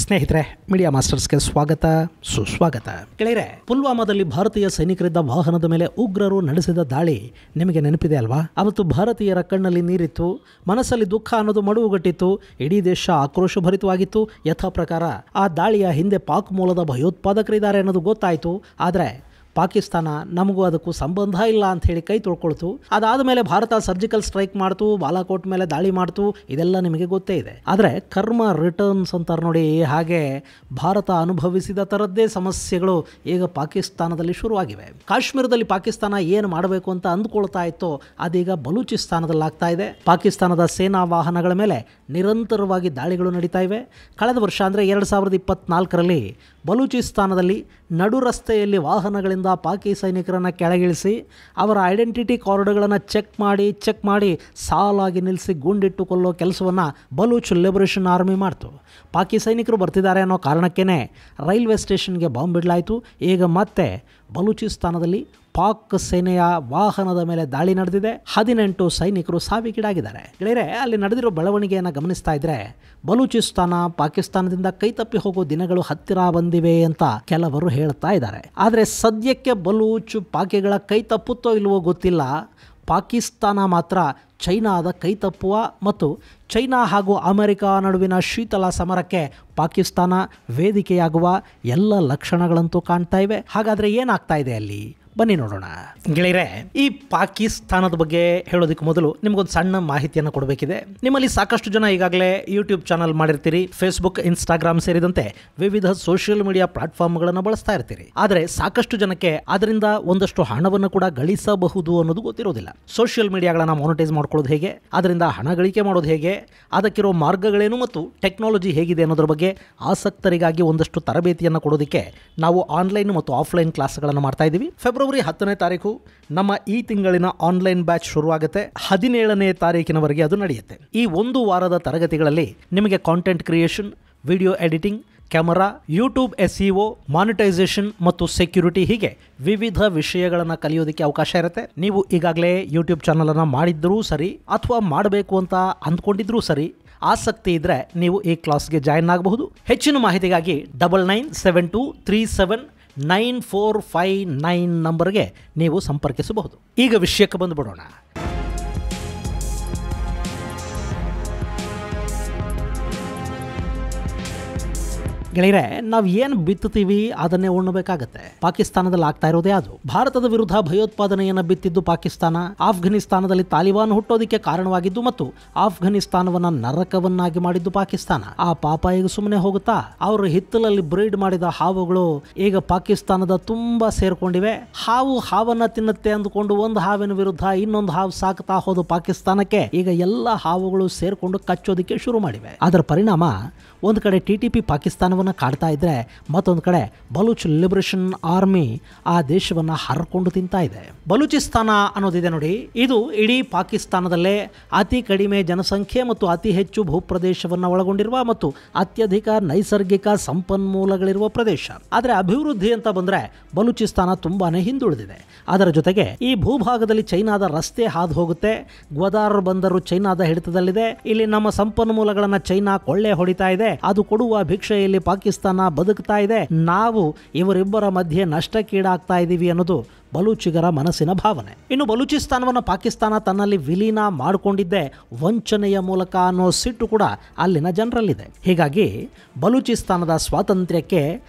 ಸ್ನೇಹಿತರೆ, ಮೀಡಿಯಾ ಮಾಸ್ಟರ್ಸ್ಗೆ ಸ್ವಾಗತ ಸುಸ್ವಾಗತ. ಗೆಳೆಯರೆ, ಪುಲ್ವಾಮಾದಲ್ಲಿ ಭಾರತೀಯ ಸೈನಿಕರಿದ್ದ ವಾಹನದ ಮೇಲೆ ಉಗ್ರರು ನಡೆಸಿದ ದಾಳಿ ನಿಮಗೆ ನೆನಪಿದೆ ಅಲ್ವಾ? ಅವತ್ತು ಭಾರತೀಯರ ಕಣ್ಣಲ್ಲಿ ನೀರಿತ್ತು, ಮನಸ್ಸಲ್ಲಿ ದುಃಖ ಅನ್ನೋದು ಮಡುವುಗಟ್ಟಿತ್ತು, ಇಡೀ ದೇಶ ಆಕ್ರೋಶಭರಿತವಾಗಿತ್ತು. ಯಥಾ ಪ್ರಕಾರ ಆ ದಾಳಿಯ ಹಿಂದೆ ಪಾಕ್ ಮೂಲದ ಭಯೋತ್ಪಾದಕರಿದ್ದಾರೆ ಅನ್ನೋದು ಗೊತ್ತಾಯಿತು. ಆದರೆ ಪಾಕಿಸ್ತಾನ ನಮಗೂ ಅದಕ್ಕೂ ಸಂಬಂಧ ಇಲ್ಲ ಅಂತ ಹೇಳಿ ಕೈ ತೊಳ್ಕೊಳ್ತು. ಅದಾದ ಮೇಲೆ ಭಾರತ ಸರ್ಜಿಕಲ್ ಸ್ಟ್ರೈಕ್ ಮಾಡ್ತು, ಬಾಲಾಕೋಟ್ ಮೇಲೆ ದಾಳಿ ಮಾಡ್ತು. ಇದೆಲ್ಲ ನಿಮಗೆ ಗೊತ್ತೇ ಇದೆ. ಆದರೆ ಕರ್ಮ ರಿಟರ್ನ್ಸ್ ಅಂತಾರೆ ನೋಡಿ, ಹಾಗೆ ಭಾರತ ಅನುಭವಿಸಿದ ಥರದ್ದೇ ಸಮಸ್ಯೆಗಳು ಈಗ ಪಾಕಿಸ್ತಾನದಲ್ಲಿ ಶುರುವಾಗಿವೆ. ಕಾಶ್ಮೀರದಲ್ಲಿ ಪಾಕಿಸ್ತಾನ ಏನು ಮಾಡಬೇಕು ಅಂತ ಅಂದ್ಕೊಳ್ತಾ ಇತ್ತೋ ಅದೀಗ ಬಲೂಚಿಸ್ತಾನದಲ್ಲಿ ಆಗ್ತಾ ಇದೆ. ಪಾಕಿಸ್ತಾನದ ಸೇನಾ ವಾಹನಗಳ ಮೇಲೆ ನಿರಂತರವಾಗಿ ದಾಳಿಗಳು ನಡೀತಾ ಇವೆ. ಕಳೆದ ವರ್ಷ ಅಂದರೆ 2024ರಲ್ಲಿ ಬಲೂಚಿಸ್ತಾನದಲ್ಲಿ ನಡು ರಸ್ತೆಯಲ್ಲಿ ವಾಹನಗಳಿಂದ ಪಾಕಿ ಸೈನಿಕರನ್ನು ಕೆಳಗಿಳಿಸಿ ಅವರ ಐಡೆಂಟಿಟಿ ಕಾರ್ಡ್ಗಳನ್ನು ಚೆಕ್ ಮಾಡಿ ಸಾಲಾಗಿ ನಿಲ್ಲಿಸಿ ಗುಂಡಿಟ್ಟು ಕೊಲ್ಲೋ ಕೆಲಸವನ್ನು ಬಲೂಚ್ ಲಿಬರೇಷನ್ ಆರ್ಮಿ ಮಾಡ್ತು. ಪಾಕಿ ಸೈನಿಕರು ಬರ್ತಿದ್ದಾರೆ ಅನ್ನೋ ಕಾರಣಕ್ಕೇ ರೈಲ್ವೆ ಸ್ಟೇಷನ್ಗೆ ಬಾಂಬ್ ಬಿಡಲಾಯಿತು. ಈಗ ಮತ್ತೆ ಬಲೂಚಿಸ್ತಾನದಲ್ಲಿ ಪಾಕ್ ಸೇನೆಯ ವಾಹನದ ಮೇಲೆ ದಾಳಿ ನಡೆದಿದೆ. 18 ಸೈನಿಕರು ಸಾವಿಗೀಡಾಗಿದ್ದಾರೆ. ಗೆಳೆಯರೆ, ಅಲ್ಲಿ ನಡೆದಿರೋ ಬೆಳವಣಿಗೆಯನ್ನು ಗಮನಿಸ್ತಾ ಇದ್ರೆ ಬಲೂಚಿಸ್ತಾನ ಪಾಕಿಸ್ತಾನದಿಂದ ಕೈತಪ್ಪಿ ಹೋಗೋ ದಿನಗಳು ಹತ್ತಿರ ಬಂದಿವೆ ಅಂತ ಕೆಲವರು ಹೇಳ್ತಾ ಇದ್ದಾರೆ. ಆದರೆ ಸದ್ಯಕ್ಕೆ ಬಲೂಚ್ ಪಾಕಿಗಳ ಕೈ ತಪ್ಪುತ್ತೋ ಇಲ್ವೋ ಗೊತ್ತಿಲ್ಲ. ಪಾಕಿಸ್ತಾನ ಮಾತ್ರ ಚೈನಾದ ಕೈ ತಪ್ಪುವ ಮತ್ತು ಚೈನಾ ಹಾಗೂ ಅಮೆರಿಕ ನಡುವಿನ ಶೀತಲ ಸಮರಕ್ಕೆ ಪಾಕಿಸ್ತಾನ ವೇದಿಕೆಯಾಗುವ ಎಲ್ಲ ಲಕ್ಷಣಗಳಂತೂ ಕಾಣ್ತಾ ಇವೆ. ಹಾಗಾದರೆ ಏನಾಗ್ತಾ ಇದೆ ಅಲ್ಲಿ? ಬನ್ನಿ ನೋಡೋಣ. ಗೆಳೆಯರೆ, ಈ ಪಾಕಿಸ್ತಾನದ ಬಗ್ಗೆ ಹೇಳೋದಕ್ಕೆ ಮೊದಲು ನಿಮಗೊಂದು ಸಣ್ಣ ಮಾಹಿತಿಯನ್ನು ಕೊಡಬೇಕಿದೆ. ನಿಮ್ಮಲ್ಲಿ ಸಾಕಷ್ಟು ಜನ ಈಗಾಗಲೇ ಯೂಟ್ಯೂಬ್ ಚಾನಲ್ ಮಾಡಿರ್ತೀರಿ, ಫೇಸ್ಬುಕ್, ಇನ್ಸ್ಟಾಗ್ರಾಮ್ ಸೇರಿದಂತೆ ವಿವಿಧ ಸೋಷಿಯಲ್ ಮೀಡಿಯಾ ಪ್ಲಾಟ್ಫಾರ್ಮ್ಗಳನ್ನು ಬಳಸ್ತಾ ಇರ್ತೀರಿ. ಆದರೆ ಸಾಕಷ್ಟು ಜನಕ್ಕೆ ಅದರಿಂದ ಒಂದಷ್ಟು ಹಣವನ್ನು ಕೂಡ ಗಳಿಸಬಹುದು ಅನ್ನೋದು ಗೊತ್ತಿರೋದಿಲ್ಲ. ಸೋಷಿಯಲ್ ಮೀಡಿಯಾಗಳನ್ನು ಮಾನಿಟೈಸ್ ಮಾಡ್ಕೊಳ್ಳೋದು ಹೇಗೆ, ಅದರಿಂದ ಹಣ ಗಳಿಕೆ ಮಾಡೋದು ಹೇಗೆ, ಅದಕ್ಕಿರೋ ಮಾರ್ಗಗಳೇನು ಮತ್ತು ಟೆಕ್ನಾಲಜಿ ಹೇಗಿದೆ ಅನ್ನೋದ್ರ ಬಗ್ಗೆ ಆಸಕ್ತರಿಗಾಗಿ ಒಂದಷ್ಟು ತರಬೇತಿಯನ್ನು ಕೊಡೋದಕ್ಕೆ ನಾವು ಆನ್ಲೈನ್ ಮತ್ತು ಆಫ್ಲೈನ್ ಕ್ಲಾಸ್ಗಳನ್ನು ಮಾಡ್ತಾ ಇದ್ದೀವಿ. ಫೆಬ್ರವರಿ 10ನೇ ತಾರೀಕು ನಮ್ಮ ಈ ತಿಂಗಳಿನ ಆನ್ಲೈನ್ ಬ್ಯಾಚ್ ಶುರುವಾಗುತ್ತೆ. 17ನೇ ತಾರೀಕಿನವರೆಗೆ ಅದು ನಡೆಯುತ್ತೆ. ಈ ಒಂದು ವಾರದ ತರಗತಿಗಳಲ್ಲಿ ನಿಮಗೆ content creation, video editing, camera, YouTube SEO, monetization ಮತ್ತು ಸೆಕ್ಯೂರಿಟಿ ಹೀಗೆ ವಿವಿಧ ವಿಷಯಗಳನ್ನು ಕಲಿಯೋದಕ್ಕೆ ಅವಕಾಶ ಇರುತ್ತೆ. ನೀವು ಈಗಾಗಲೇ ಯೂಟ್ಯೂಬ್ ಚಾನಲನ್ನು ಮಾಡಿದ್ರೂ ಸರಿ ಅಥವಾ ಮಾಡಬೇಕು ಅಂತ ಅಂದ್ಕೊಂಡಿದ್ರೂ ಸರಿ, ಆಸಕ್ತಿ ಇದ್ದರೆ ನೀವು ಈ ಕ್ಲಾಸ್ಗೆ ಜಾಯಿನ್ ಆಗಬಹುದು. ಹೆಚ್ಚಿನ ಮಾಹಿತಿಗಾಗಿ 9972379459 ನಂಬರ್ಗೆ ನೀವು ಸಂಪರ್ಕಿಸಬಹುದು. ಈಗ ವಿಷಯಕ್ಕೆ ಬಂದುಬಿಡೋಣ. ಗೆಳೆಯರೆ, ನಾವು ಏನು ಬಿತ್ತುತ್ತೀವಿ ಅದನ್ನೇ ಉಣ್ಣಬೇಕಾಗತ್ತೆ. ಪಾಕಿಸ್ತಾನದಲ್ಲಿ ಆಗ್ತಾ ಇರೋದೇ ಅದು. ಭಾರತದ ವಿರುದ್ಧ ಭಯೋತ್ಪಾದನೆಯನ್ನು ಬಿತ್ತಿದ್ದು ಪಾಕಿಸ್ತಾನ. ಆಫ್ಘನಿಸ್ತಾನದಲ್ಲಿ ತಾಲಿಬಾನ್ ಹುಟ್ಟೋದಕ್ಕೆ ಕಾರಣವಾಗಿದ್ದು ಮತ್ತು ಆಫ್ಘನಿಸ್ತಾನವನ್ನ ನರಕವನ್ನಾಗಿ ಮಾಡಿದ್ದು ಪಾಕಿಸ್ತಾನ. ಆ ಪಾಪ ಈಗ ಸುಮ್ಮನೆ ಹೋಗುತ್ತಾ? ಅವರು ಹಿತ್ತಲಲ್ಲಿ ಬ್ರೀಡ್ ಮಾಡಿದ ಹಾವುಗಳು ಈಗ ಪಾಕಿಸ್ತಾನದ ತುಂಬಾ ಸೇರ್ಕೊಂಡಿವೆ. ಹಾವನ್ನ ತಿನ್ನುತ್ತೆ ಅಂದುಕೊಂಡು ಒಂದು ಹಾವಿನ ವಿರುದ್ಧ ಇನ್ನೊಂದು ಹಾವು ಸಾಕ್ತಾ ಹೋದ ಪಾಕಿಸ್ತಾನಕ್ಕೆ ಈಗ ಎಲ್ಲ ಹಾವುಗಳು ಸೇರ್ಕೊಂಡು ಕಚ್ಚೋದಕ್ಕೆ ಶುರು ಮಾಡಿವೆ. ಅದರ ಪರಿಣಾಮ ಒಂದು ಕಡೆ TTP ಪಾಕಿಸ್ತಾನವನ್ನು ಕಾಡ್ತಾ ಇದ್ರೆ, ಮತ್ತೊಂದು ಕಡೆ ಬಲೂಚ್ ಲಿಬರೇಷನ್ ಆರ್ಮಿ ಆ ದೇಶವನ್ನು ಹರ್ಕೊಂಡು ತಿಂತಾ ಇದೆ. ಬಲೂಚಿಸ್ತಾನ ಅನ್ನೋದಿದೆ ನೋಡಿ, ಇದು ಇಡೀ ಪಾಕಿಸ್ತಾನದಲ್ಲೇ ಅತಿ ಕಡಿಮೆ ಜನಸಂಖ್ಯೆ ಮತ್ತು ಅತಿ ಹೆಚ್ಚು ಭೂಪ್ರದೇಶವನ್ನು ಒಳಗೊಂಡಿರುವ ಮತ್ತು ಅತ್ಯಧಿಕ ನೈಸರ್ಗಿಕ ಸಂಪನ್ಮೂಲಗಳಿರುವ ಪ್ರದೇಶ. ಆದರೆ ಅಭಿವೃದ್ಧಿ ಅಂತ ಬಂದರೆ ಬಲೂಚಿಸ್ತಾನ ತುಂಬಾನೇ ಹಿಂದುಳಿದಿದೆ. ಅದರ ಜೊತೆಗೆ ಈ ಭೂಭಾಗದಲ್ಲಿ ಚೈನಾದ ರಸ್ತೆ ಹಾದು ಹೋಗುತ್ತೆ. ಗ್ವಾದಾರ್ ಬಂದರು ಚೈನಾದ ಹಿಡಿತದಲ್ಲಿದೆ. ಇಲ್ಲಿ ನಮ್ಮ ಸಂಪನ್ಮೂಲಗಳನ್ನು ಚೈನಾ ಕೊಳ್ಳೆ ಹೊಡಿತಾ ಇದೆ. ಅದು ಕೊಡುವ ಭಿಕ್ಷೆಯಲ್ಲಿ ಪಾಕಿಸ್ತಾನ ಬದುಕ್ತಾ ಇದೆ. ನಾವು ಇವರಿಬ್ಬರ ಮಧ್ಯೆ ನಷ್ಟಕ್ಕೀಡಾಗ್ತಾ ಇದ್ದೀವಿ ಅನ್ನೋದು ಬಲೂಚಿಗರ ಮನಸ್ಸಿನ ಭಾವನೆ. ಇನ್ನು ಬಲೂಚಿಸ್ತಾನವನ್ನು ಪಾಕಿಸ್ತಾನ ತನ್ನಲ್ಲಿ ವಿಲೀನ ಮಾಡಿಕೊಂಡಿದ್ದೆ ವಂಚನೆಯ ಮೂಲಕ ಅನ್ನೋ ಸಿಟ್ಟು ಕೂಡ ಅಲ್ಲಿನ ಜನರಲ್ಲಿದೆ. ಹೀಗಾಗಿ ಬಲೂಚಿಸ್ತಾನದ ಸ್ವಾತಂತ್ರ್ಯಕ್ಕೆ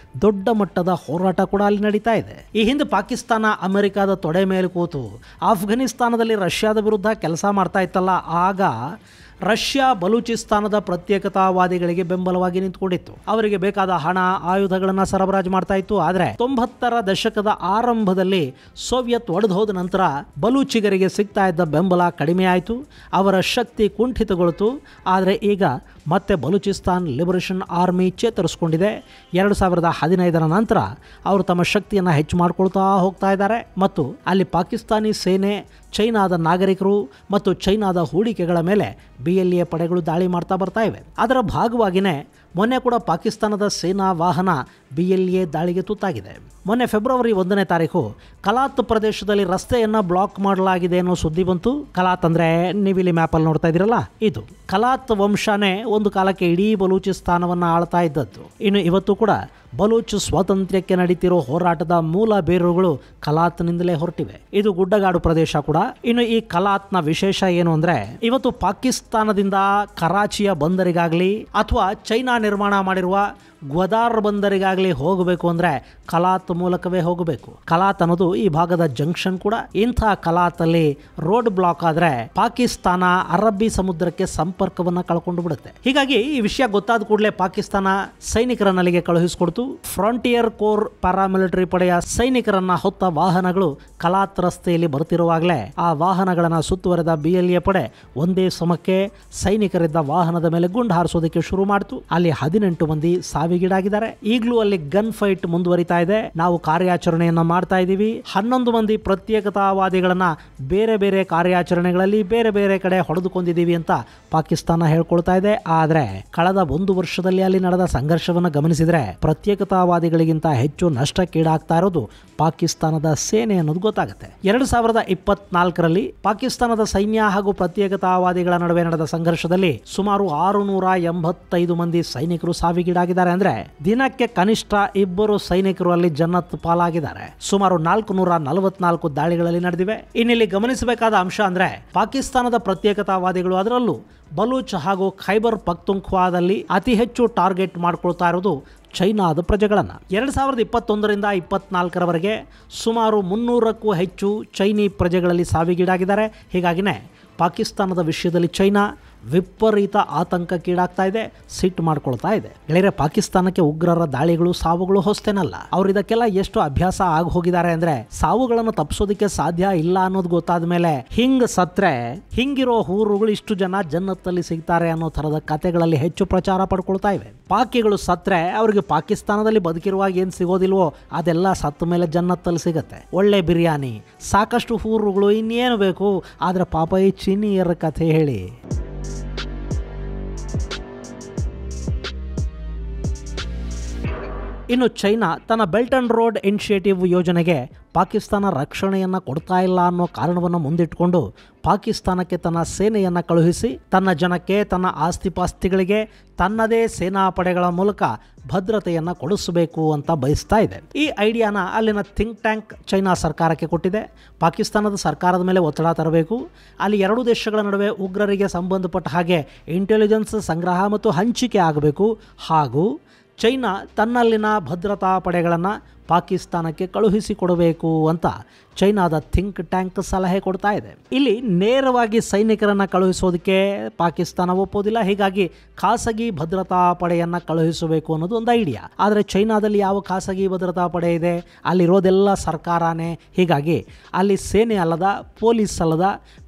ದೊಡ್ಡ ಮಟ್ಟದ ಹೋರಾಟ ಕೂಡ ಅಲ್ಲಿ ನಡೀತಾ ಇದೆ. ಈ ಹಿಂದೆ ಪಾಕಿಸ್ತಾನ ಅಮೆರಿಕದ ತೊಡೆ ಮೇಲೆ ಕೂತು ಆಫ್ಘನಿಸ್ತಾನದಲ್ಲಿ ರಷ್ಯಾದ ವಿರುದ್ಧ ಕೆಲಸ ಮಾಡ್ತಾ ಇತ್ತಲ್ಲ, ಆಗ ರಷ್ಯಾ ಬಲೂಚಿಸ್ತಾನದ ಪ್ರತ್ಯೇಕತಾವಾದಿಗಳಿಗೆ ಬೆಂಬಲವಾಗಿ ನಿಂತುಕೊಂಡಿತ್ತು. ಅವರಿಗೆ ಬೇಕಾದ ಹಣ, ಆಯುಧಗಳನ್ನು ಸರಬರಾಜು ಮಾಡ್ತಾ ಇತ್ತು. ಆದರೆ 90ರ ದಶಕದ ಆರಂಭದಲ್ಲಿ ಸೋವಿಯತ್ ಒಡೆದು ಹೋದ ನಂತರ ಬಲೂಚಿಗರಿಗೆ ಸಿಗ್ತಾ ಇದ್ದ ಬೆಂಬಲ ಕಡಿಮೆ ಆಯಿತು. ಅವರ ಶಕ್ತಿ ಕುಂಠಿತಗೊಳ್ತು. ಆದರೆ ಈಗ ಮತ್ತೆ ಬಲೂಚಿಸ್ತಾನ್ ಲಿಬರೇಷನ್ ಆರ್ಮಿ ಚೇತರಿಸಿಕೊಂಡಿದೆ. 2015ರ ನಂತರ ಅವರು ತಮ್ಮ ಶಕ್ತಿಯನ್ನು ಹೆಚ್ಚು ಮಾಡಿಕೊಳ್ತಾ ಹೋಗ್ತಾ ಇದ್ದಾರೆ ಮತ್ತು ಅಲ್ಲಿ ಪಾಕಿಸ್ತಾನಿ ಸೇನೆ, ಚೈನಾದ ನಾಗರಿಕರು ಮತ್ತು ಚೈನಾದ ಹೂಡಿಕೆಗಳ ಮೇಲೆ BLA ಪಡೆಗಳು ದಾಳಿ ಮಾಡ್ತಾ ಬರ್ತಾ ಇವೆ. ಅದರ ಭಾಗವಾಗಿಯೇ ಮೊನ್ನೆ ಕೂಡ ಪಾಕಿಸ್ತಾನದ ಸೇನಾ ವಾಹನ BLA ದಾಳಿಗೆ ತುತ್ತಾಗಿದೆ. ಮೊನ್ನೆ ಫೆಬ್ರವರಿ 1ನೇ ತಾರೀಕು ಕಲಾತ್ ಪ್ರದೇಶದಲ್ಲಿ ರಸ್ತೆಯನ್ನು ಬ್ಲಾಕ್ ಮಾಡಲಾಗಿದೆ ಅನ್ನೋ ಸುದ್ದಿ ಬಂತು. ಕಲಾತ್ ಅಂದರೆ ನೀವಿಲ್ಲಿ ಮ್ಯಾಪಲ್ಲಿ ನೋಡ್ತಾ ಇದ್ದೀರಲ್ಲ, ಇದು ಕಲಾತ್ ವಂಶನೇ ಒಂದು ಕಾಲಕ್ಕೆ ಇಡೀ ಬಲೂಚಿಸ್ತಾನವನ್ನು ಆಳ್ತಾ ಇದ್ದದ್ದು. ಇನ್ನು ಇವತ್ತು ಕೂಡ ಬಲೂಚ್ ಸ್ವಾತಂತ್ರ್ಯಕ್ಕೆ ನಡೀತಿರೋ ಹೋರಾಟದ ಮೂಲ ಬೇರುಗಳು ಕಲಾತ್ನಿಂದಲೇ ಹೊರಟಿವೆ. ಇದು ಗುಡ್ಡಗಾಡು ಪ್ರದೇಶ ಕೂಡ. ಇನ್ನು ಈ ಕಲಾತ್ನ ವಿಶೇಷ ಏನು ಅಂದ್ರೆ, ಇವತ್ತು ಪಾಕಿಸ್ತಾನದಿಂದ ಕರಾಚಿಯ ಬಂದರಿಗಾಗ್ಲಿ ಅಥವಾ ಚೈನಾ ನಿರ್ಮಾಣ ಮಾಡಿರುವ ಗ್ವದಾರ್ ಬಂದರಿಗಾಗಲಿ ಹೋಗಬೇಕು ಅಂದರೆ ಕಲಾತ್ ಮೂಲಕವೇ ಹೋಗಬೇಕು. ಕಲಾತ್ ಅನ್ನೋದು ಈ ಭಾಗದ ಜಂಕ್ಷನ್ ಕೂಡ. ಇಂಥ ಕಲಾತಲ್ಲಿ ರೋಡ್ ಬ್ಲಾಕ್ ಆದರೆ ಪಾಕಿಸ್ತಾನ ಅರಬ್ಬಿ ಸಮುದ್ರಕ್ಕೆ ಸಂಪರ್ಕವನ್ನು ಕಳ್ಕೊಂಡು ಬಿಡುತ್ತೆ. ಹೀಗಾಗಿ ಈ ವಿಷಯ ಗೊತ್ತಾದ ಕೂಡಲೇ ಪಾಕಿಸ್ತಾನ ಸೈನಿಕರನ್ನ ಅಲ್ಲಿಗೆ ಕಳುಹಿಸಿಕೊಡ್ತು. ಫ್ರಾಂಟಿಯರ್ ಕೋರ್ ಪ್ಯಾರಾಮಿಲಿಟರಿ ಪಡೆಯ ಸೈನಿಕರನ್ನ ಹೊತ್ತ ವಾಹನಗಳು ಕಲಾತ್ ರಸ್ತೆಯಲ್ಲಿ ಬರ್ತಿರುವಾಗಲೇ ಆ ವಾಹನಗಳನ್ನು ಸುತ್ತುವರೆದ BLA ಪಡೆ ಒಂದೇ ಸಮಕ್ಕೆ ಸೈನಿಕರಿದ್ದ ವಾಹನದ ಮೇಲೆ ಗುಂಡು ಹಾರಿಸೋದಕ್ಕೆ ಶುರು ಮಾಡಿತು. ಅಲ್ಲಿ 18 ಮಂದಿ ಸಾವಿಗೀಡಾಗಿದ್ದಾರೆ. ಈಗಲೂ ಅಲ್ಲಿ ಗನ್ ಫೈಟ್ ಮುಂದುವರಿತಾ ಇದೆ. ನಾವು ಕಾರ್ಯಾಚರಣೆಯನ್ನ ಮಾಡ್ತಾ ಇದ್ದೀವಿ. 11 ಮಂದಿ ಪ್ರತ್ಯೇಕತಾವಾದಿಗಳನ್ನ ಬೇರೆ ಬೇರೆ ಕಾರ್ಯಾಚರಣೆಗಳಲ್ಲಿ ಬೇರೆ ಬೇರೆ ಕಡೆ ಹೊಡೆದುಕೊಂಡಿದ್ದೀವಿ ಅಂತ ಪಾಕಿಸ್ತಾನ ಹೇಳ್ಕೊಳ್ತಾ ಇದೆ. ಆದ್ರೆ ಕಳೆದ 1 ವರ್ಷದಲ್ಲಿ ಅಲ್ಲಿ ನಡೆದ ಸಂಘರ್ಷವನ್ನು ಗಮನಿಸಿದ್ರೆ ಪ್ರತ್ಯೇಕತಾವಾದಿಗಳಿಗಿಂತ ಹೆಚ್ಚು ನಷ್ಟಕ್ಕೀಡಾಗ್ತಾ ಇರೋದು ಪಾಕಿಸ್ತಾನದ ಸೇನೆ ಅನ್ನೋದು ಗೊತ್ತಾಗುತ್ತೆ. 2024ರಲ್ಲಿ ಪಾಕಿಸ್ತಾನದ ಸೈನ್ಯ ಹಾಗೂ ಪ್ರತ್ಯೇಕತಾವಾದಿಗಳ ನಡುವೆ ನಡೆದ ಸಂಘರ್ಷದಲ್ಲಿ ಸುಮಾರು 685 ಮಂದಿ ಸೈನಿಕರು ಸಾವಿಗೀಡಾಗಿದ್ದಾರೆ. ಅಂದ್ರೆ ದಿನಕ್ಕೆ ಕನಿಷ್ಠ 2 ಸೈನಿಕರು ಅಲ್ಲಿ ಜನ್ನತ್ ಪಾಲಾಗಿದ್ದಾರೆ. ಸುಮಾರು 444 ದಾಳಿಗಳಲ್ಲಿ ನಡೆದಿವೆ. ಇನ್ನಿಲ್ಲಿ ಗಮನಿಸಬೇಕಾದ ಅಂಶ ಅಂದ್ರೆ ಪಾಕಿಸ್ತಾನದ ಪ್ರತ್ಯೇಕತಾವಾದಿಗಳು, ಅದರಲ್ಲೂ ಬಲೂಚ್ ಹಾಗೂ ಖೈಬರ್ ಪಖ್ತೂನ್ಖ್ವಾದಲ್ಲಿ ಅತಿ ಹೆಚ್ಚು ಟಾರ್ಗೆಟ್ ಮಾಡ್ಕೊಳ್ತಾ ಇರೋದು ಚೈನಾದ ಪ್ರಜೆಗಳನ್ನು. 2021ರಿಂದ 24ರವರೆಗೆ ಸುಮಾರು 300ಕ್ಕೂ ಹೆಚ್ಚು ಚೈನೀ ಪ್ರಜೆಗಳಲ್ಲಿ ಸಾವಿಗೀಡಾಗಿದ್ದಾರೆ. ಹೀಗಾಗಿನೇ ಪಾಕಿಸ್ತಾನದ ವಿಷಯದಲ್ಲಿ ಚೈನಾ ವಿಪರೀತ ಆತಂಕಕ್ಕೀಡಾಗ್ತಾ ಇದೆ, ಸಿಟ್ಟು ಮಾಡ್ಕೊಳ್ತಾ ಇದೆ. ಗೆಳೆಯರೆ, ಪಾಕಿಸ್ತಾನಕ್ಕೆ ಉಗ್ರರ ದಾಳಿಗಳು ಸಾವುಗಳು ಹೊಸ್ತೇನಲ್ಲ. ಅವ್ರು ಇದಕ್ಕೆಲ್ಲ ಎಷ್ಟು ಅಭ್ಯಾಸ ಆಗಿ ಹೋಗಿದ್ದಾರೆ ಅಂದ್ರೆ ಸಾವುಗಳನ್ನು ತಪ್ಪಿಸೋದಕ್ಕೆ ಸಾಧ್ಯ ಇಲ್ಲ ಅನ್ನೋದು ಗೊತ್ತಾದ ಮೇಲೆ ಹಿಂಗ್ ಸತ್ರೆ ಹಿಂಗಿರೋ ಊರುಗಳು ಇಷ್ಟು ಜನ ಜನ್ನತ್ತಲ್ಲಿ ಸಿಗ್ತಾರೆ ಅನ್ನೋ ತರದ ಕತೆಗಳಲ್ಲಿ ಹೆಚ್ಚು ಪ್ರಚಾರ ಪಡ್ಕೊಳ್ತಾ ಇವೆ. ಪಾಕಿಗಳು ಸತ್ರೆ ಅವ್ರಿಗೆ ಪಾಕಿಸ್ತಾನದಲ್ಲಿ ಬದುಕಿರುವಾಗ ಏನ್ ಸಿಗೋದಿಲ್ವೋ ಅದೆಲ್ಲ ಸತ್ತ ಮೇಲೆ ಜನ್ನತ್ತಲ್ಲಿ ಸಿಗತ್ತೆ. ಒಳ್ಳೆ ಬಿರಿಯಾನಿ, ಸಾಕಷ್ಟು ಊರುಗಳು, ಇನ್ನೇನು ಬೇಕು. ಆದ್ರೆ ಪಾಪ ಈ ಚೀನಿಯರ ಕಥೆ ಹೇಳಿ ಇನ್ನು ಚೈನಾ ತನ್ನ ಬೆಲ್ಟ್ ಅಂಡ್ ರೋಡ್ ಇನಿಷಿಯೇಟಿವ್ ಯೋಜನೆಗೆ ಪಾಕಿಸ್ತಾನ ರಕ್ಷಣೆಯನ್ನು ಕೊಡ್ತಾ ಇಲ್ಲ ಅನ್ನೋ ಕಾರಣವನ್ನು ಮುಂದಿಟ್ಟುಕೊಂಡು ಪಾಕಿಸ್ತಾನಕ್ಕೆ ತನ್ನ ಸೇನೆಯನ್ನು ಕಳುಹಿಸಿ ತನ್ನ ಜನಕ್ಕೆ, ತನ್ನ ಆಸ್ತಿಪಾಸ್ತಿಗಳಿಗೆ ತನ್ನದೇ ಸೇನಾ ಪಡೆಗಳ ಮೂಲಕ ಭದ್ರತೆಯನ್ನು ಕೊಡಿಸಬೇಕು ಅಂತ ಬಯಸ್ತಾ ಇದೆ. ಈ ಐಡಿಯಾನ ಅಲ್ಲಿನ ಥಿಂಕ್ ಟ್ಯಾಂಕ್ ಚೈನಾ ಸರ್ಕಾರಕ್ಕೆ ಕೊಟ್ಟಿದೆ. ಪಾಕಿಸ್ತಾನದ ಸರ್ಕಾರದ ಮೇಲೆ ಒತ್ತಡ ತರಬೇಕು. ಅಲ್ಲಿ 2 ದೇಶಗಳ ನಡುವೆ ಉಗ್ರರಿಗೆ ಸಂಬಂಧಪಟ್ಟ ಹಾಗೆ ಇಂಟೆಲಿಜೆನ್ಸ್ ಸಂಗ್ರಹ ಮತ್ತು ಹಂಚಿಕೆ ಆಗಬೇಕು. ಹಾಗೂ ಚೈನಾ ತನ್ನಲ್ಲಿನ ಭದ್ರತಾ ಪಡೆಗಳನ್ನು ಪಾಕಿಸ್ತಾನಕ್ಕೆ ಕಳುಹಿಸಿಕೊಡಬೇಕು ಅಂತ ಚೈನಾದ ಥಿಂಕ್ ಟ್ಯಾಂಕ್ ಸಲಹೆ ಕೊಡ್ತಾ ಇದೆ. ಇಲ್ಲಿ ನೇರವಾಗಿ ಸೈನಿಕರನ್ನು ಕಳುಹಿಸೋದಕ್ಕೆ ಪಾಕಿಸ್ತಾನ ಒಪ್ಪೋದಿಲ್ಲ. ಹೀಗಾಗಿ ಖಾಸಗಿ ಭದ್ರತಾ ಪಡೆಯನ್ನು ಕಳುಹಿಸಬೇಕು ಅನ್ನೋದು ಒಂದು ಐಡಿಯಾ. ಆದರೆ ಚೈನಾದಲ್ಲಿ ಯಾವ ಖಾಸಗಿ ಭದ್ರತಾ ಪಡೆ ಇದೆ? ಅಲ್ಲಿರೋದೆಲ್ಲ ಸರ್ಕಾರನೇ. ಹೀಗಾಗಿ ಅಲ್ಲಿ ಸೇನೆ ಅಲ್ಲದ, ಪೊಲೀಸ್ ಅಲ್ಲದ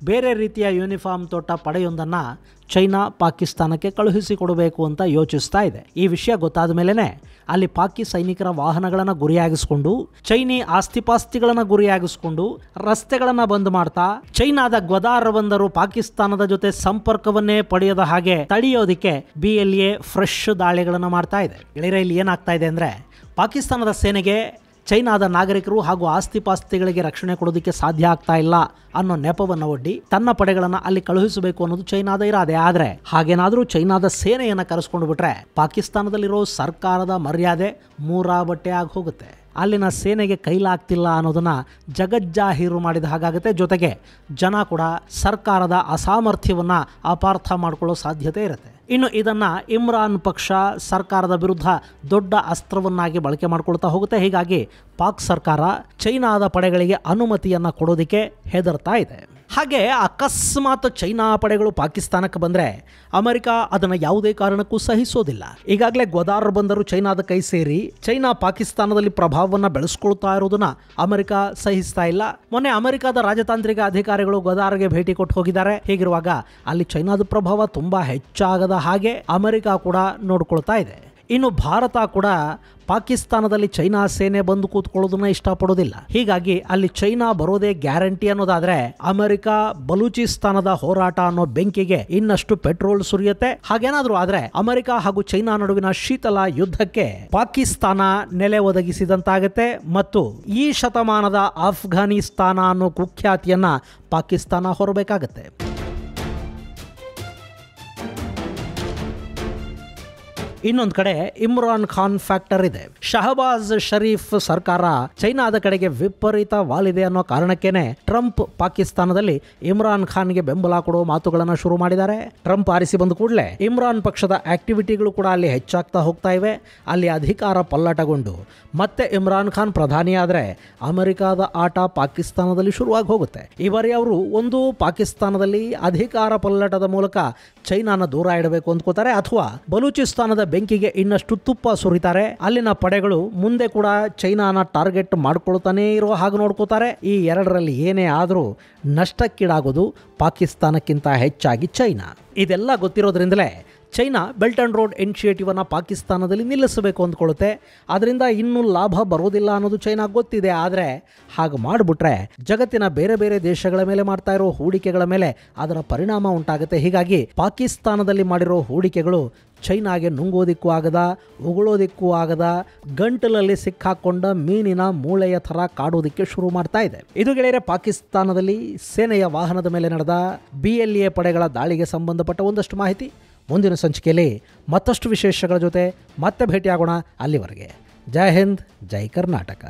ಬೇರೆ ರೀತಿಯ ಯೂನಿಫಾರ್ಮ್ ತೊಟ್ಟ ಪಡೆಯೊಂದನ್ನು ಚೈನಾ ಪಾಕಿಸ್ತಾನಕ್ಕೆ ಕಳುಹಿಸಿಕೊಡಬೇಕು ಅಂತ ಯೋಚಿಸ್ತಾ ಇದೆ. ಈ ವಿಷಯ ಗೊತ್ತಾದ ಮೇಲೆನೆ ಅಲ್ಲಿ ಪಾಕಿ ಸೈನಿಕರ ವಾಹನಗಳನ್ನು ಗುರಿಯಾಗಿಸಿಕೊಂಡು, ಚೈನೀ ಆಸ್ತಿಪಾಸ್ತಿಗಳನ್ನು ಗುರಿಯಾಗಿಸಿಕೊಂಡು ರಸ್ತೆಗಳನ್ನು ಬಂದ್ ಮಾಡ್ತಾ ಚೈನಾದ ಗ್ವದಾರ್ ಬಂದರು ಪಾಕಿಸ್ತಾನದ ಜೊತೆ ಸಂಪರ್ಕವನ್ನೇ ಪಡೆಯದ ಹಾಗೆ ತಡೆಯೋದಕ್ಕೆ BLA ಫ್ರೆಶ್ ದಾಳಿಗಳನ್ನು ಮಾಡ್ತಾ ಇದೆ. ಇಲ್ಲಿ ಏನಾಗ್ತಾ ಇದೆ ಅಂದ್ರೆ, ಪಾಕಿಸ್ತಾನದ ಸೇನೆಗೆ ಚೈನಾದ ನಾಗರಿಕರು ಹಾಗೂ ಆಸ್ತಿಪಾಸ್ತಿಗಳಿಗೆ ರಕ್ಷಣೆ ಕೊಡೋದಕ್ಕೆ ಸಾಧ್ಯ ಆಗ್ತಾ ಇಲ್ಲ ಅನ್ನೋ ನೆಪವನ್ನು ಒಡ್ಡಿ ತನ್ನ ಪಡೆಗಳನ್ನು ಅಲ್ಲಿ ಕಳುಹಿಸಬೇಕು ಅನ್ನೋದು ಚೈನಾದ ಇರಾದೆ. ಆದರೆ ಹಾಗೇನಾದರೂ ಚೈನಾದ ಸೇನೆಯನ್ನು ಕರೆಸ್ಕೊಂಡು ಬಿಟ್ರೆ ಪಾಕಿಸ್ತಾನದಲ್ಲಿರೋ ಸರ್ಕಾರದ ಮರ್ಯಾದೆ ಮೂರಾಬಟ್ಟೆ ಆಗಿ ಹೋಗುತ್ತೆ. ಅಲ್ಲಿನ ಸೇನೆಗೆ ಕೈಲಾಗ್ತಿಲ್ಲ ಅನ್ನೋದನ್ನ ಜಗಜ್ಜಾಹೀರು ಮಾಡಿದ ಹಾಗಾಗುತ್ತೆ. ಜೊತೆಗೆ ಜನ ಕೂಡ ಸರ್ಕಾರದ ಅಸಾಮರ್ಥ್ಯವನ್ನ ಅಪಾರ್ಥ ಮಾಡಿಕೊಳ್ಳೋ ಸಾಧ್ಯತೆ ಇರುತ್ತೆ. ಇನ್ನು ಇದನ್ನ ಇಮ್ರಾನ್ ಪಕ್ಷ ಸರ್ಕಾರದ ವಿರುದ್ಧ ದೊಡ್ಡ ಅಸ್ತ್ರವನ್ನಾಗಿ ಬಳಕೆ ಮಾಡಿಕೊಳ್ತಾ ಹೋಗುತ್ತೆ. ಹೀಗಾಗಿ ಪಾಕ್ ಸರ್ಕಾರ ಚೈನಾದ ಪಡೆಗಳಿಗೆ ಅನುಮತಿಯನ್ನ ಕೊಡೋದಕ್ಕೆ ಹೆದರ್ತಾ ಇದೆ. ಹಾಗೆ ಅಕಸ್ಮಾತ್ ಚೈನಾ ಪಡೆಗಳು ಪಾಕಿಸ್ತಾನಕ್ಕೆ ಬಂದರೆ ಅಮೆರಿಕ ಅದನ್ನು ಯಾವುದೇ ಕಾರಣಕ್ಕೂ ಸಹಿಸೋದಿಲ್ಲ. ಈಗಾಗಲೇ ಗ್ವದಾರ್ ಬಂದರು ಚೈನಾದ ಕೈ ಸೇರಿ ಚೈನಾ ಪಾಕಿಸ್ತಾನದಲ್ಲಿ ಪ್ರಭಾವವನ್ನು ಬೆಳೆಸ್ಕೊಳ್ತಾ ಇರೋದನ್ನ ಅಮೆರಿಕ ಸಹಿಸ್ತಾ ಇಲ್ಲ. ಮೊನ್ನೆ ಅಮೆರಿಕದ ರಾಜತಾಂತ್ರಿಕ ಅಧಿಕಾರಿಗಳು ಗ್ವದಾರ್ಗೆ ಭೇಟಿ ಕೊಟ್ಟು ಹೋಗಿದ್ದಾರೆ. ಹೀಗಿರುವಾಗ ಅಲ್ಲಿ ಚೈನಾದ ಪ್ರಭಾವ ತುಂಬಾ ಹೆಚ್ಚಾಗದ ಹಾಗೆ ಅಮೆರಿಕ ಕೂಡ ನೋಡ್ಕೊಳ್ತಾ ಇದೆ. ಇನ್ನು ಭಾರತ ಕೂಡ ಪಾಕಿಸ್ತಾನದಲ್ಲಿ ಚೈನಾ ಸೇನೆ ಬಂದು ಕೂತ್ಕೊಳ್ಳೋದನ್ನ ಇಷ್ಟಪಡೋದಿಲ್ಲ. ಹೀಗಾಗಿ ಅಲ್ಲಿ ಚೈನಾ ಬರೋದೇ ಗ್ಯಾರಂಟಿ ಅನ್ನೋದಾದ್ರೆ ಅಮೆರಿಕ ಬಲೂಚಿಸ್ತಾನದ ಹೋರಾಟ ಅನ್ನೋ ಬೆಂಕಿಗೆ ಇನ್ನಷ್ಟು ಪೆಟ್ರೋಲ್ ಸುರಿಯುತ್ತೆ. ಹಾಗೇನಾದ್ರೂ ಆದ್ರೆ ಅಮೆರಿಕ ಹಾಗೂ ಚೈನಾ ನಡುವಿನ ಶೀತಲ ಯುದ್ಧಕ್ಕೆ ಪಾಕಿಸ್ತಾನ ನೆಲೆ ಒದಗಿಸಿದಂತಾಗತ್ತೆ ಮತ್ತು ಈ ಶತಮಾನದ ಅಫ್ಘಾನಿಸ್ತಾನ ಅನ್ನೋ ಕುಖ್ಯಾತಿಯನ್ನ ಪಾಕಿಸ್ತಾನ ಹೊರಬೇಕಾಗತ್ತೆ. ಇನ್ನೊಂದು ಕಡೆ ಇಮ್ರಾನ್ ಖಾನ್ ಫ್ಯಾಕ್ಟರ್ ಇದೆ. ಶಹಬಾಜ್ ಶರೀಫ್ ಸರ್ಕಾರ ಚೈನಾದ ಕಡೆಗೆ ವಿಪರೀತ ವಾಲಿದೆ ಅನ್ನೋ ಕಾರಣಕ್ಕೇನೆ ಟ್ರಂಪ್ ಪಾಕಿಸ್ತಾನದಲ್ಲಿ ಇಮ್ರಾನ್ ಖಾನ್ಗೆ ಬೆಂಬಲ ಕೊಡುವ ಮಾತುಗಳನ್ನು ಶುರು ಮಾಡಿದ್ದಾರೆ. ಟ್ರಂಪ್ ಆರಿಸಿ ಬಂದ ಕೂಡಲೇ ಇಮ್ರಾನ್ ಪಕ್ಷದ ಆಕ್ಟಿವಿಟಿಗಳು ಕೂಡ ಅಲ್ಲಿ ಹೆಚ್ಚಾಗ್ತಾ ಹೋಗ್ತಾ ಇವೆ. ಅಲ್ಲಿ ಅಧಿಕಾರ ಪಲ್ಲಟಗೊಂಡು ಮತ್ತೆ ಇಮ್ರಾನ್ ಖಾನ್ ಪ್ರಧಾನಿ ಆದರೆ ಅಮೆರಿಕದ ಆಟ ಪಾಕಿಸ್ತಾನದಲ್ಲಿ ಶುರುವಾಗಿ ಹೋಗುತ್ತೆ. ಈ ಬಾರಿ ಅವರು ಒಂದು ಪಾಕಿಸ್ತಾನದಲ್ಲಿ ಅಧಿಕಾರ ಪಲ್ಲಟದ ಮೂಲಕ ಚೈನಾನ ದೂರ ಇಡಬೇಕು ಅಂದ್ಕೋತಾರೆ, ಅಥವಾ ಬಲೂಚಿಸ್ತಾನದ ಬೆಂಕಿಗೆ ಇನ್ನಷ್ಟು ತುಪ್ಪ ಸುರಿತಾರೆ. ಅಲ್ಲಿನ ಪಡೆಗಳು ಮುಂದೆ ಕೂಡ ಚೈನಾನ ಟಾರ್ಗೆಟ್ ಮಾಡ್ಕೊಳ್ತಾನೆ ಇರೋ ಹಾಗೆ ನೋಡ್ಕೋತಾರೆ. ಈ ಎರಡರಲ್ಲಿ ಏನೇ ಆದರೂ ನಷ್ಟಕ್ಕೀಡಾಗೋದು ಪಾಕಿಸ್ತಾನಕ್ಕಿಂತ ಹೆಚ್ಚಾಗಿ ಚೈನಾ. ಇದೆಲ್ಲ ಗೊತ್ತಿರೋದ್ರಿಂದಲೇ China Belt and Road Initiative ಅನ್ನು ಪಾಕಿಸ್ತಾನದಲ್ಲಿ ನಿಲ್ಲಿಸಬೇಕು ಅಂದ್ಕೊಳ್ಳುತ್ತೆ. ಅದರಿಂದ ಇನ್ನೂ ಲಾಭ ಬರೋದಿಲ್ಲ ಅನ್ನೋದು ಚೈನಾ ಗೊತ್ತಿದೆ. ಆದರೆ ಹಾಗೆ ಮಾಡಿಬಿಟ್ರೆ ಜಗತ್ತಿನ ಬೇರೆ ಬೇರೆ ದೇಶಗಳ ಮೇಲೆ ಮಾಡ್ತಾ ಇರೋ ಹೂಡಿಕೆಗಳ ಮೇಲೆ ಅದರ ಪರಿಣಾಮ ಉಂಟಾಗುತ್ತೆ. ಹೀಗಾಗಿ ಪಾಕಿಸ್ತಾನದಲ್ಲಿ ಮಾಡಿರೋ ಹೂಡಿಕೆಗಳು ಚೈನಾಗೆ ನುಂಗೋದಿಕ್ಕೂ ಆಗದ, ಉಗುಳೋದಿಕ್ಕೂ ಆಗದ, ಗಂಟಲಲ್ಲಿ ಸಿಕ್ಕಾಕೊಂಡ ಮೀನಿನ ಮೂಳೆಯ ಥರ ಕಾಡೋದಿಕ್ಕೆ ಶುರು ಮಾಡ್ತಾ ಇದೆ. ಇದು ಗೆಳೆಯರೆ ಪಾಕಿಸ್ತಾನದಲ್ಲಿ ಸೇನೆಯ ವಾಹನದ ಮೇಲೆ ನಡೆದ BLA ಪಡೆಗಳ ದಾಳಿಗೆ ಸಂಬಂಧಪಟ್ಟ ಒಂದಷ್ಟು ಮಾಹಿತಿ. ಮುಂದಿನ ಸಂಚಿಕೆಯಲ್ಲಿ ಮತ್ತಷ್ಟು ವಿಶೇಷಗಳ ಜೊತೆ ಮತ್ತೆ ಭೇಟಿಯಾಗೋಣ. ಅಲ್ಲಿವರೆಗೆ ಜೈ ಹಿಂದ್, ಜೈ ಕರ್ನಾಟಕ.